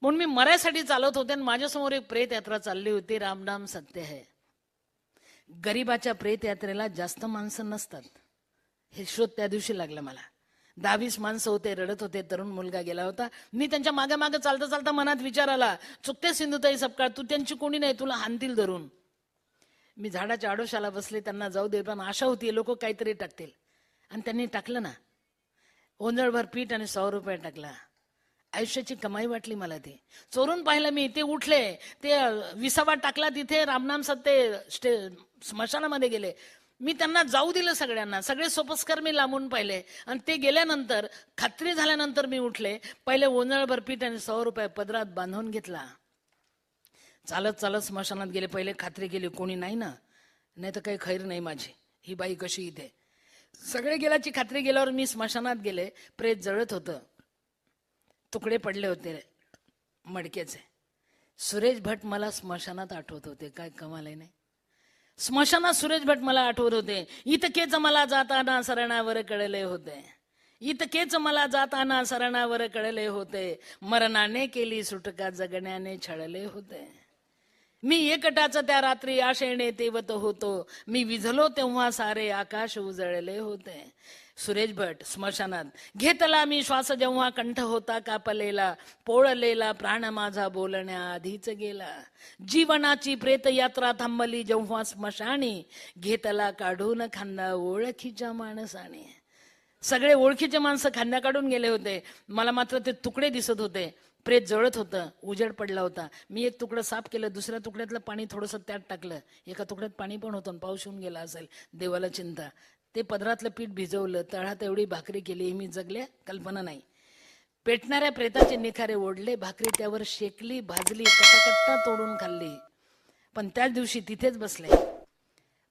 म्हणून मी मरायसाठी चालत होते आणि माझ्यासमोर एक प्रेत यात्रा चालली होती. रामनाम सत्य है. गरीबाच्या प्रेत यात्रेला जास्त माणसं नसतात, हे शोध त्या दिवशी लागला मला. 10-20 माणसं होते, रडत होते. तरुण मुलगा गेला होता. मी त्यांच्या मागे मागे चालता चालता मनात विचार आला, चुकते सिंधुताई सपकाळ, तू त्यांची कोणी नाही, तुला हाणतील धरून. मी झाडाच्या आडोशाला बसले, त्यांना जाऊ दे, पण आशा होती लोक काहीतरी टाकतील. आणि त्यांनी टाकलं ना, ओंजळभर पीठ आणि 100 रुपये टाकला. आयुष्याची कमाई वाटली मला ती. चोरून पाहिलं मी, ते उठले, ते विसावा टाकला तिथे, रामनाम सत्य स्मशानामध्ये गेले. मी त्यांना जाऊ दिलं सगळ्यांना, सगळे सोपस्कर मी लांबून पाहिले. आणि ते गेल्यानंतर खात्री झाल्यानंतर मी उठले, पहिले ओंजळभर पीठ आणि 100 रुपये पदरात बांधून घेतला. चालत चालत स्मशानात गेले. पहिले खात्री केली कोणी नाही ना, नाही तर काही खैर नाही माझी, ही बाई कशी इथे. सगळे गेल्याची खात्री गेल्यावर मी स्मशानात गेले. प्रेत जळत होतं, तुकडे पडले होते मडक्याचे. सुरेश भट मला स्मशानात आठवत होते. काय कमाल आहे नाही. स्मशानात सुरेश भट मला आठवत होते. इतकेच मला जाताना सरणावर कळले होते, इतकेच मला जाताना सरणावर कळले होते, मरणाने केली सुटका जगण्याने छळले होते. मी एकटाच त्या रात्री आशेने तेवत होतो, मी विझलो तेव्हा सारे आकाश उजळले होते. सुरेश भट स्मशानात. घेतला मी श्वास जेव्हा कंठ होता कापलेला, पोळलेला प्राण माझा बोलण्याआधीच गेला. जीवनाची प्रेत यात्रा थांबली जेव्हा स्मशानी, घेतला काढून खांदा ओळखीच्या माणसाने. सगळे ओळखीचे माणसं खांद्या काढून गेले होते, मला मात्र ते तुकडे दिसत होते. प्रेत जळत होतं, उजेड पडला होता. मी एक तुकडं साफ केलं, दुसऱ्या तुकड्यातलं पाणी थोडंसं त्यात टाकलं. एका तुकड्यात पाणी पण होतं, पाऊस येऊन गेला असेल, देवाला चिंता. ते पदरातलं पीठ भिजवलं, तळात एवढी भाकरी केली, मी जगले कल्पना नाही. पेटणाऱ्या प्रेताचे निखारे ओढले, भाकरी त्यावर शेकली, भाजली, कटाकट्टा तोडून खाल्ली. पण त्याच दिवशी तिथेच बसले.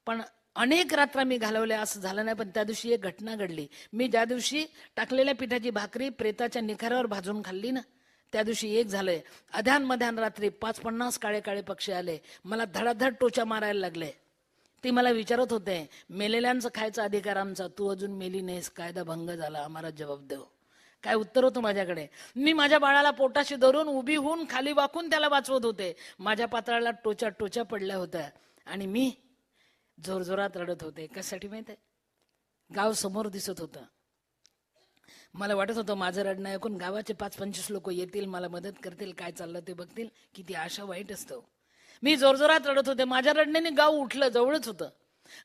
पण अनेक रात्र मी घालवल्या, असं झालं नाही. पण त्या दिवशी एक घटना घडली. मी ज्या दिवशी टाकलेल्या पिठाची भाकरी प्रेताच्या निखाऱ्यावर भाजून खाल्ली ना, त्या दिवशी एक झालंय. अध्यान रात्री 50-50 काळे काळे पक्षी आले, मला धडाधड टोचा मारायला लागले. ते मला विचारत होते, मेलेल्यांचं खायचा अधिकार आमचा, तू अजून मेली नाहीस, कायदा भंग झाला, आम्हाला जबाब देव. काय उत्तर होतं माझ्याकडे. मी माझ्या बाळाला पोटाशी धरून उभी होऊन खाली वाकून त्याला वाचवत होते. माझ्या पात्राला टोचा पडल्या होत्या आणि मी जोरजोरात रडत होते. कशासाठी माहित आहे? गाव समोर दिसत होतं. मला वाटत होतं माझं रडणं ऐकून गावाचे 5-25 लोक येतील, मला मदत करतील, काय चाललं ते बघतील. किती आशा वाईट असतो. मी जोरजोरात रडत होते. माझ्या रडण्याने गाव उठलं, जवळच होतं.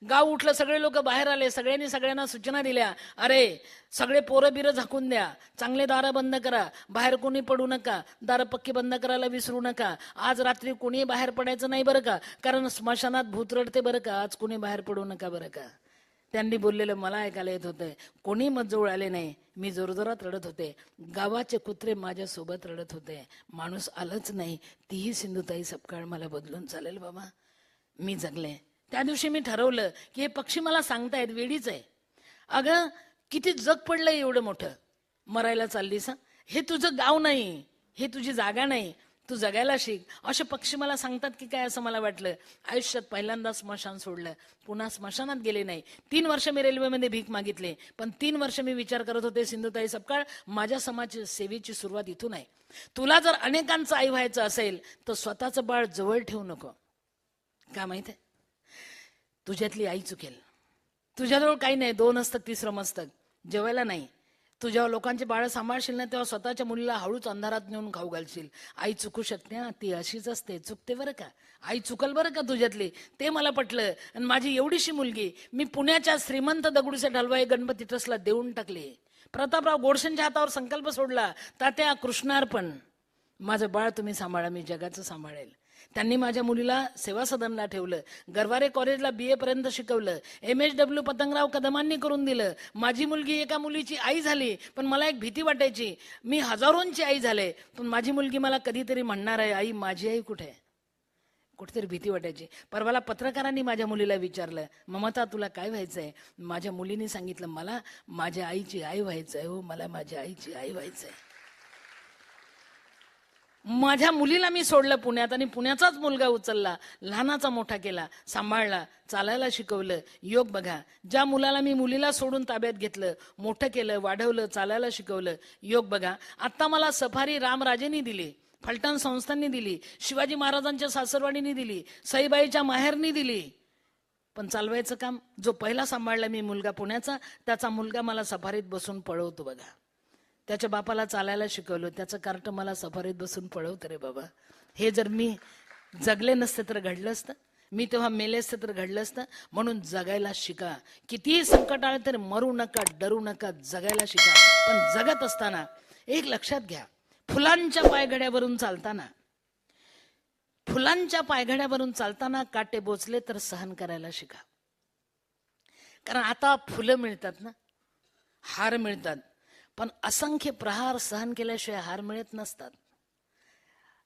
गाव उठलं, सगळे लोक बाहेर आले. सगळ्यांनी सगळ्यांना सूचना दिल्या, अरे सगळे पोरं बिरं झाकून द्या, चांगले दारं बंद करा, बाहेर कोणी पडू नका, दारं पक्की बंद करायला विसरू नका, आज रात्री कोणी बाहेर पडायचं नाही बरं का, कारण स्मशानात भूत रडते बरं का, आज कोणी बाहेर पडू नका बरं का. त्यांनी बोललेलं मला ऐकायला येत होतं. कोणी मजजवळ आले नाही. मी जोरजोरात रडत होते. गावाचे कुत्रे माझ्यासोबत रडत होते. माणूस आलंच नाही. तीही सिंधुताई सपकाळ मला बदलून चालेल बाबा. मी जगले. त्या दिवशी मी ठरवलं की हे पक्षी मला सांगतायत वेडीच आहे. अगं किती जग पडलंय एवढं मोठं, मरायला चाललीस. हे तुझं गाव नाही, हे तुझी जागा नाही, तू जगायला शिक. असे पक्षी मला सांगतात की काय, असं मला वाटलं. आयुष्यात पहिल्यांदा स्मशान सोडलं, पुन्हा स्मशानात गेले नाही. 3 वर्ष मी रेल्वेमध्ये भीक मागितले, पण 3 वर्ष मी विचार करत होते, सिंधुताई सपकाळ माझ्या समाज सेवेची सुरुवात इथून आहे. तुला जर अनेकांचं आई व्हायचं असेल तर स्वतःचं बाळ जवळ ठेवू नको. का माहित आहे? तुझ्यातली आई चुकेल. तुझ्याजवळ काही नाही, 2 असतं 3रं मस्तक, जेवायला नाही. तू जेव्हा लोकांचे बाळ सांभाळशील ना, तेव्हा स्वतःच्या मुलीला हळूच अंधारात नेऊन खाऊ घालशील. आई चुकू शकते ना, ती अशीच असते, चुकते बरं का. आई चुकल बरं का तुझ्यातली. ते मला पटलं. आणि माझी एवढीशी मुलगी मी पुण्याच्या श्रीमंत दगडूशेठ हलवाई गणपती ट्रस्टला देऊन टाकली. प्रतापराव गोडसेंच्या हातावर संकल्प सोडला, तात्या कृष्णार्पण, माझं बाळ तुम्ही सांभाळा, मी जगाचं सांभाळेल. त्यांनी माझ्या मुलीला सेवा सदनला ठेवलं. गरवारे कॉलेजला BA पर्यंत शिकवलं. MSW पतंगराव कदमांनी करून दिलं. माझी मुलगी एका मुलीची आई झाली. पण मला एक भीती वाटायची, मी हजारोंची आई झाले, पण माझी मुलगी मला कधीतरी म्हणणार आहे, आई माझी आई कुठे आहे. कुठेतरी भीती वाटायची. परवाला पत्रकारांनी माझ्या मुलीला विचारलं, ममता तुला काय व्हायचंय. माझ्या मुलीने सांगितलं, मला माझ्या आईची आई व्हायचंय हो, मला माझ्या आईची आई व्हायचंय. माझ्या मुलीला मी सोडलं पुण्यात आणि पुण्याचाच मुलगा उचलला, लहानाचा मोठा केला, सांभाळला, चालायला शिकवलं. योग बघा, ज्या मुलाला मी मुलीला सोडून ताब्यात घेतलं, मोठं केलं, वाढवलं, चालायला शिकवलं. योग बघा, आत्ता मला सफारी रामराजेंनी दिली. फलटण संस्थांनी दिली, शिवाजी महाराजांच्या सासरवाडीने दिली, सईबाईच्या माहेरनी दिली. पण चालवायचं काम जो पहिला सांभाळला मी मुलगा पुण्याचा, त्याचा मुलगा मला सफारीत बसून पळवतो बघा. त्याच्या बापाला चालायला शिकवलं, त्याचं कार्ट मला सफारीत बसून पळवतं रे बाबा. हे जर मी जगले नसते तर घडलं असतं, मी तेव्हा मेले असते तर घडलं असतं. म्हणून जगायला शिका. कितीही संकट आले तरी मरू नका, डरू नका, जगायला शिका. पण जगत असताना एक लक्षात घ्या, फुलांच्या पायघड्यावरून चालताना, फुलांच्या पायघड्यावरून चालताना काटे बोचले तर सहन करायला शिका. कारण आता फुलं मिळतात ना, हार मिळतात, पण असंख्य प्रहार सहन केल्याशिवाय हार मिळत नसतात.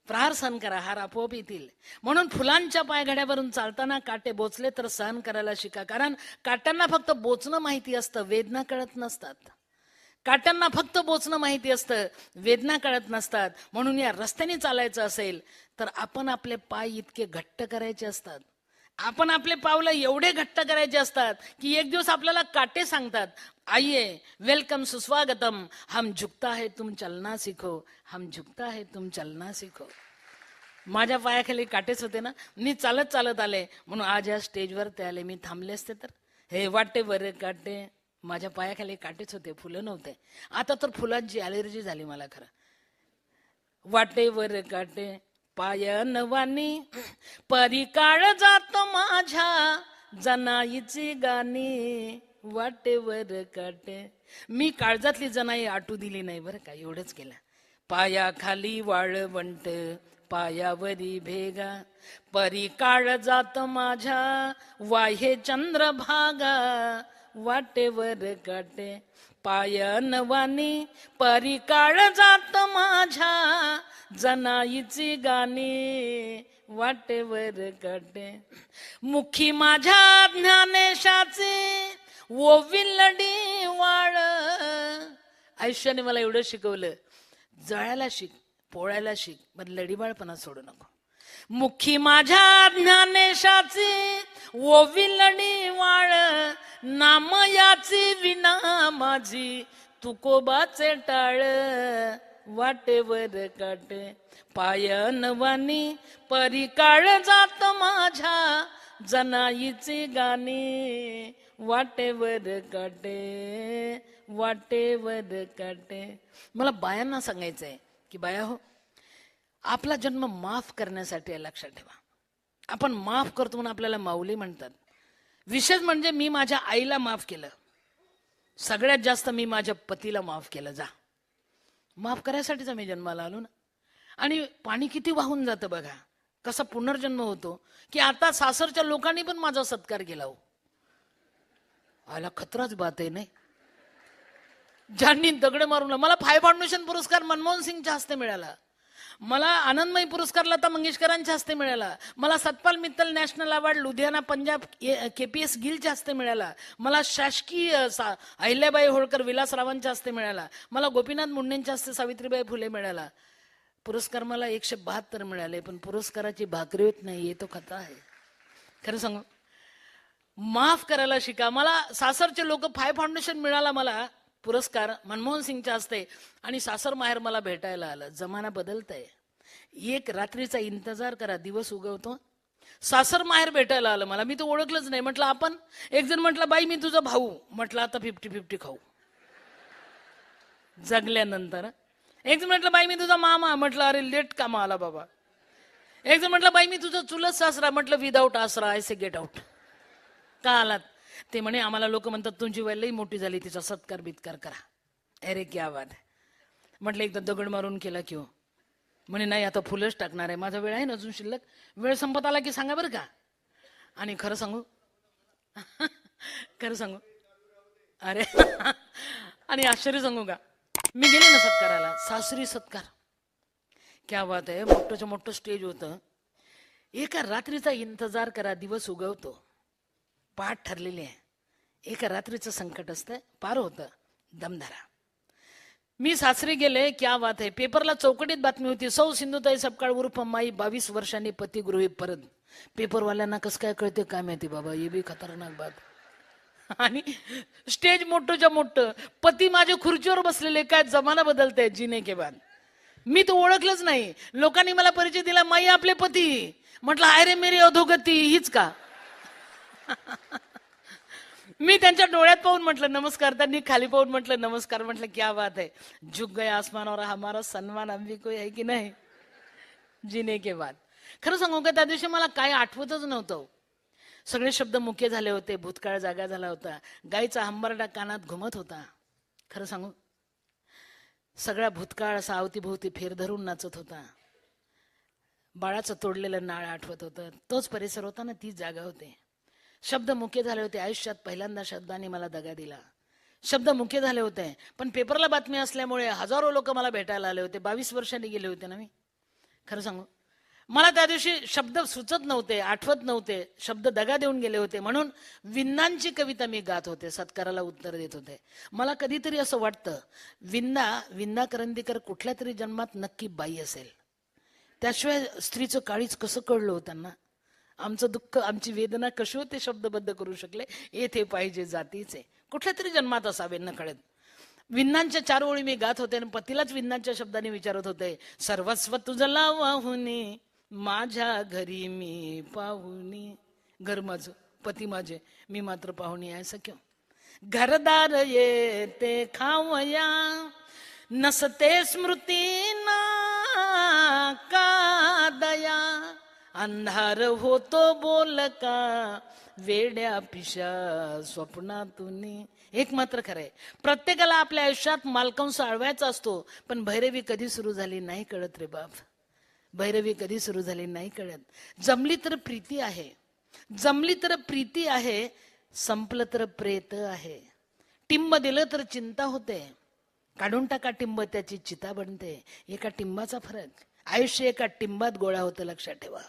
प्रहार सहन करा, हार आपोआप येतील. म्हणून फुलांच्या पायघड्यावरून चालताना काटे बोचले तर सहन करायला शिका. कारण काट्यांना फक्त बोचणं माहिती असतं, वेदना कळत नसतात. काट्यांना फक्त बोचणं माहिती असतं, वेदना कळत नसतात. म्हणून या रस्त्याने चालायचं असेल तर आपण आपले पाय इतके घट्ट करायचे असतात, आपण आपले पावलं एवढे घट्ट करायचे असतात की एक दिवस आपल्याला काटे सांगतात, आइए वेलकम सुस्वागतम, हम झुकता है तुम चलना सीखो, हम झुकता है तुम चलना सीखो. माझ्या पायाखाली काटेच होते ना, मी चालत चालत आले म्हणून आज या स्टेजवर ते आले. मी थांबले असते तर हे वाटे बरे काटे, माझ्या पायाखाली काटेच होते, फुलं नव्हते. आता तर फुलांची ॲलर्जी झाली मला खरं. वाटेवर काटे पायनवानी, परी काळ जात माझ्या जनाईची गाणी, वाटेवर काटे. मी काळजातली जनाई आटू दिली नाही बरं का, एवढंच केलं. पायाखाली वाळवंट, पायावरी भेगा, परी काळ जात माझ्या वाहे चंद्रभागा, वाटेवर काटे पायनवानी, परी काळ जात माझ्या जनाईची गाणी, वाटेवर काटे. मुखी माझ्या ज्ञानेशाचे ओविलडी वाळ. आयुष्याने मला एवढं शिकवलं, जळायला शिक, पोळायला शिक, पण लढीबाळपणा सोडू नको. मुखी माझ्या ज्ञानेशाचे ओविलडी वाळ, नाम याची विना माझी तुकोबाचे टाळ, वाटेवर काटे पायनवानी, परी काळ जात माझ्या जनाईची गाणी, वाटेवर काटे, वाटेवर काटे. मला बायांना सांगायचंय की बाया हो, आपला जन्म माफ करण्यासाठी आहे, लक्षात ठेवा. आपण माफ करतो म्हणून आपल्याला माऊली म्हणतात. विशेष म्हणजे मी माझ्या आईला माफ केलं, सगळ्यात जास्त मी माझ्या पतीला माफ केलं. जा, माफ करायसाठीच आम्ही जन्माला आलो ना. आणि पाणी किती वाहून जातं बघा, कसा पुनर्जन्म होतो. की आता सासरच्या लोकांनी पण माझा सत्कार केला हो. आला खतराच बात आहे नाही. ज्यांनी दगड मारून, मला फाउंडेशन पुरस्कार मनमोहन सिंगच्या हस्ते मिळाला, मला आनंदमयी पुरस्कार लता मंगेशकरांच्या हस्ते मिळाला, मला Satpal Mittal national award Ludhiana Punjab KPS गिलच्या हस्ते मिळाला, मला शासकीय अहिल्याबाई होळकर विलासरावांच्या हस्ते मिळाला, मला गोपीनाथ मुंडेंच्या हस्ते सावित्रीबाई फुले मिळाला. पुरस्कार मला 172 मिळाले, पण पुरस्काराची भाकरी होत नाही, तो खता आहे. खरं सांगू, माफ करायला शिका. मला सासरचे लोक फाउंडेशन मिळाला, मला पुरस्कार मनमोहन सिंगच्या हस्ते, आणि सासर माहेर मला भेटायला आलं. जमाना बदलत आहे. एक रात्रीचा इंतजार करा, दिवस उगवतो. सासर माहेर भेटायला आलं मला, मी तो ओळखलंच नाही. म्हटलं आपण, एक जण म्हटलं बाई मी तुझा भाऊ, म्हटलं आता 50-50 खाऊ जगल्यानंतर. एक जण म्हटलं बाई मी तुझा मामा, म्हटलं अरे लेट कामा आला बाबा. एक जण म्हटलं बाई मी तुझा चुलत सासरा, म्हटलं विदाऊट आसरा ऐसे गेट आउट. का आलात? ते म्हणे आम्हाला लोक म्हणतात तुमची वय लई मोठी झाली, तिचा सत्कार बित्कार करा. अरे क्या बात. म्हटलं एकदा दगड मारून केला की हो. म्हणे नाही आता फुलंच टाकणार आहे, माझा वेळ आहे ना अजून शिल्लक, वेळ संपत आला की सांगा बरं का. आणि खरं सांगू खरं सांगू अरे आणि आश्चर्य सांगू का, मी गेले ना सत्काराला, सासरी सत्कार, क्या बात आहे. मोठंच्या मोठं स्टेज होतं. एका रात्रीचा इंतजार करा, दिवस उगवतो. पाठ ठरलेली आहे, एका रात्रीचं संकट असतं, पार होतं, दमधरा. मी सासरी गेले, क्या बात आहे. पेपरला चौकटीत बातमी होती, सौ सिंधुताई सपकाळ उर्फ माई 22 वर्षांनी पतिगृही परत. पेपरवाल्यांना कसं काय कळते काय माहिती बाबा, ये बी खतरनाक बात. आणि स्टेज मोठंच्या मोठं, पती माझ्या खुर्चीवर बसलेले, काय जमाना बदलते जीने के बाद. मी तो ओळखलंच नाही. लोकांनी मला परिचय दिला, माई आपले पती. म्हटलं आय रे मेरी अधोगती, हीच का? मी त्यांच्या डोळ्यात पाहून म्हटलं नमस्कार, त्यांनी खाली पाहून म्हटलं नमस्कार. म्हटलं क्या बात है, झुक गए आसमान और हमारा सन्मान अभी कोई है की नाही जीने के बाद. खरं सांगू का, त्या दिवशी मला काय आठवतच नव्हतं. सगळे शब्द मुख्य झाले होते, भूतकाळ जागा झाला होता, गायीचा हंबरडा कानात घुमत होता. खरं सांगू, सगळा भूतकाळ असा अवतीभोवती फेर धरून नाचत होता. बाळाचं तोडलेलं नाळ आठवत होतं. तोच परिसर होता ना, तीच जागा होते. शब्द मुख्य झाले होते. आयुष्यात पहिल्यांदा शब्दाने मला दगा दिला. शब्द मुख्य झाले होते, पण पेपरला बातमी असल्यामुळे हजारो लोक मला भेटायला आले होते. 22 वर्षांनी गेले होते ना मी. खरं सांगू, मला त्या दिवशी शब्द सुचत नव्हते, आठवत नव्हते. शब्द दगा देऊन गेले होते. म्हणून विंदांची कविता मी गात होते, सत्काराला उत्तर देत होते. मला कधीतरी असं वाटतं, विंदा करंदीकर कुठल्या तरी जन्मात नक्की बाई असेल. त्याशिवाय स्त्रीचं काळीच कसं कळलं हो त्यांना. आमचं दुःख, आमची वेदना कशी होते शब्दबद्ध करू शकले. येथे पाहिजे जातीचे, कुठल्या तरी जन्मात असावे न कळत. विंदांच्या 4 ओळी मी गात होते आणि पतीलाच विंदांच्या शब्दाने विचारत होते. सर्वस्व तुझला वाहुनी, माझ्या घरी मी पाहुणी. घर माझं, पती माझे, मी मात्र पाहुणी आहे सख्य. घरदार येते खावया, नसते स्मृती ना का दया. अंधार होतो बोलका, वेड्या पिशा स्वप्नातून. एक मात्र खरंय, प्रत्येकाला आपल्या आयुष्यात मालकांस आळवायचा असतो, पण भैरवी कधी सुरू झाली नाही कळत रे बाप. भैरवी कधी सुरू झाली नाही कळत. जमली तर प्रीती आहे, जमली तर प्रीती आहे, संपलं तर प्रेत आहे. टिंब दिलं तर चिंता होते, काढून टाका टिंब त्याची चिता बनते. एका टिंबाचा फरक, आयुष्य एका टिंबात गोळा होतं, लक्षात ठेवा.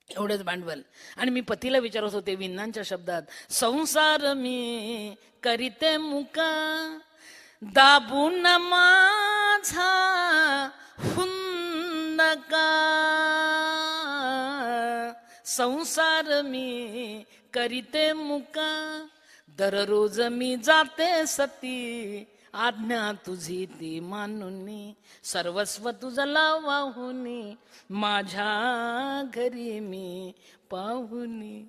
एवढंच भांडवल. आणि मी पतीला विचारत होते विंदांच्या शब्दात. संसार मी करीते मुका, दाबून माझा हुंदका. संसार मी करीते मुका, दररोज मी जाते सती. आज्ञा तुझी ती मानुनी, सर्वस्व तुझला वाहुनी, माझ्या घरी मी पाहुनी.